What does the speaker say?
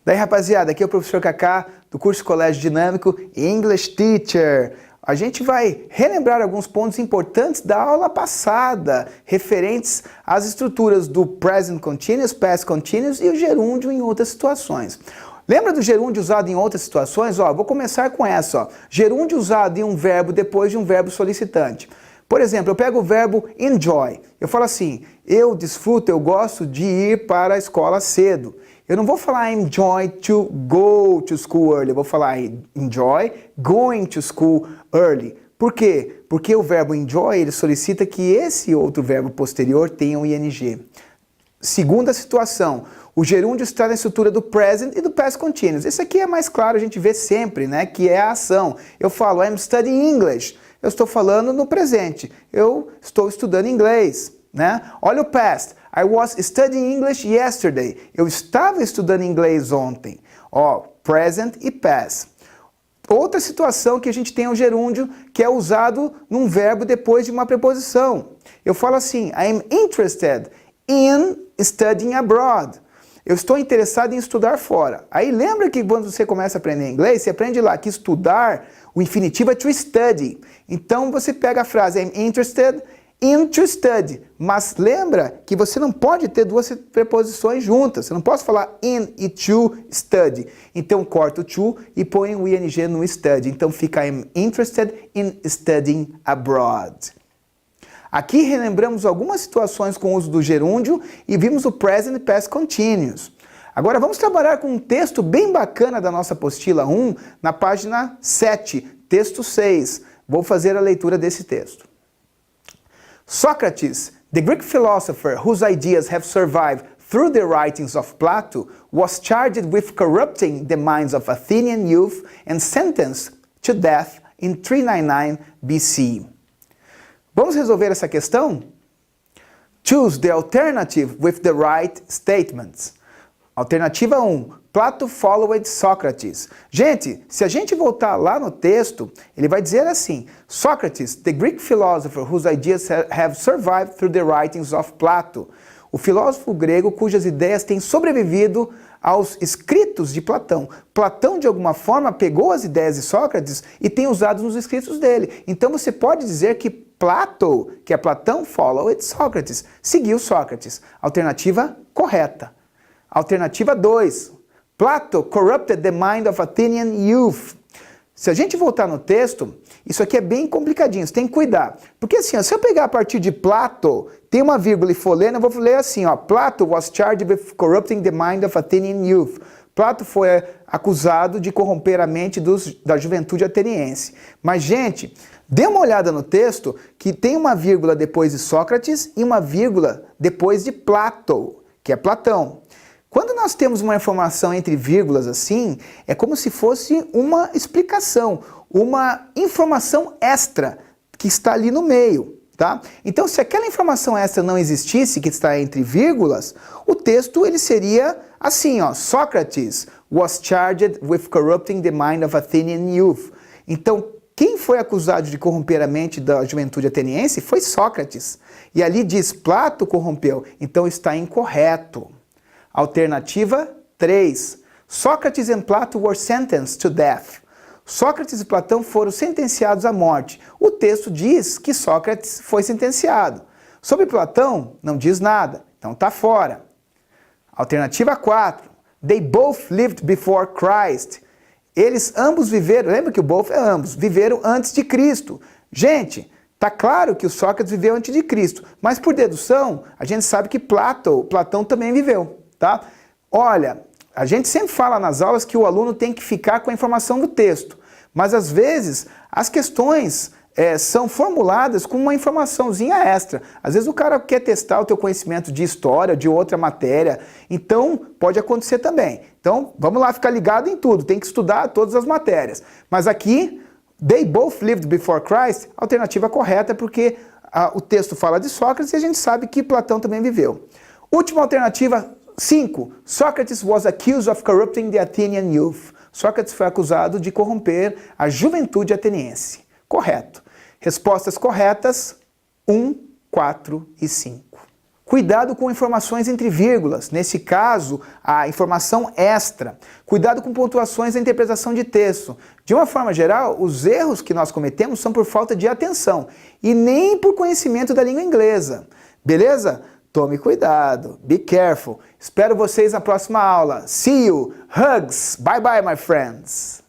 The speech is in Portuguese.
Daí, rapaziada, aqui é o professor Kaká, do curso Colégio Dinâmico English Teacher. A gente vai relembrar alguns pontos importantes da aula passada, referentes às estruturas do Present Continuous, Past Continuous e o gerúndio em outras situações. Lembra do gerúndio usado em outras situações? Vou começar com essa. Gerúndio usado em um verbo depois de um verbo solicitante. Por exemplo, eu pego o verbo enjoy. Eu falo assim, eu desfruto, eu gosto de ir para a escola cedo. Eu não vou falar enjoy to go to school early. Eu vou falar enjoy going to school early. Por quê? Porque o verbo enjoy, ele solicita que esse outro verbo posterior tenha um ing. Segunda situação, o gerúndio está na estrutura do present e do past continuous. Esse aqui é mais claro, a gente vê sempre, né? Que é a ação. Eu falo, I'm studying English. Eu estou falando no presente. Eu estou estudando inglês, né? Olha o past. I was studying English yesterday. Eu estava estudando inglês ontem. Present e past. Outra situação que a gente tem é o gerúndio, que é usado num verbo depois de uma preposição. Eu falo assim, I'm interested in studying abroad. Eu estou interessado em estudar fora. Aí lembra que quando você começa a aprender inglês, você aprende lá que estudar, o infinitivo é to study. Então você pega a frase I'm interested in to study. Mas lembra que você não pode ter duas preposições juntas. Você não pode falar in e to study. Então corta o to e põe o ing no study. Então fica I'm interested in studying abroad. Aqui relembramos algumas situações com o uso do gerúndio e vimos o present e past continuous. Agora vamos trabalhar com um texto bem bacana da nossa apostila 1, na página 7, texto 6. Vou fazer a leitura desse texto. Socrates, the Greek philosopher whose ideas have survived through the writings of Plato, was charged with corrupting the minds of Athenian youth and sentenced to death in 399 BC. Vamos resolver essa questão? Choose the alternative with the right statements. Alternativa 1. Plato followed Socrates. Gente, se a gente voltar lá no texto, ele vai dizer assim, Socrates, the Greek philosopher whose ideas have survived through the writings of Plato. O filósofo grego cujas ideias têm sobrevivido aos escritos de Platão. Platão, de alguma forma, pegou as ideias de Sócrates e tem usado nos escritos dele. Então você pode dizer que Plato, que é Platão, followed Sócrates, seguiu Sócrates. Alternativa correta. Alternativa 2. Plato corrupted the mind of Athenian youth. Se a gente voltar no texto, isso aqui é bem complicadinho, você tem que cuidar. Porque assim, se eu pegar a partir de Plato, tem uma vírgula e for lendo, eu vou ler assim, Plato was charged with corrupting the mind of Athenian youth. Plato foi acusado de corromper a mente da juventude ateniense. Mas, gente, dê uma olhada no texto que tem uma vírgula depois de Sócrates e uma vírgula depois de Plato, que é Platão. Quando nós temos uma informação entre vírgulas assim, é como se fosse uma explicação, uma informação extra que está ali no meio, tá? Então, se aquela informação extra não existisse, que está entre vírgulas, o texto ele seria assim, Socrates was charged with corrupting the mind of Athenian youth. Então, quem foi acusado de corromper a mente da juventude ateniense foi Sócrates. E ali diz, Plato corrompeu, então está incorreto. Alternativa 3. Sócrates and Plato were sentenced to death. Sócrates e Platão foram sentenciados à morte. O texto diz que Sócrates foi sentenciado. Sobre Platão, não diz nada, então está fora. Alternativa 4. They both lived before Christ. Eles ambos viveram, lembra que o both é ambos, viveram antes de Cristo. Gente, está claro que o Sócrates viveu antes de Cristo, mas por dedução, a gente sabe que Platão também viveu. Tá? Olha, a gente sempre fala nas aulas que o aluno tem que ficar com a informação do texto, mas às vezes as questões são formuladas com uma informaçãozinha extra. Às vezes o cara quer testar o teu conhecimento de história, de outra matéria, então pode acontecer também. Então vamos lá ficar ligado em tudo, tem que estudar todas as matérias. Mas aqui, they both lived before Christ, alternativa correta porque o texto fala de Sócrates e a gente sabe que Platão também viveu. Última alternativa, 5. Socrates was accused of corrupting the Athenian youth. Sócrates foi acusado de corromper a juventude ateniense. Correto. Respostas corretas, 1, 4 e 5. Cuidado com informações entre vírgulas, nesse caso, a informação extra. Cuidado com pontuações na interpretação de texto. De uma forma geral, os erros que nós cometemos são por falta de atenção e nem por conhecimento da língua inglesa. Beleza? Tome cuidado. Be careful. Espero vocês na próxima aula. See you. Hugs. Bye bye, my friends.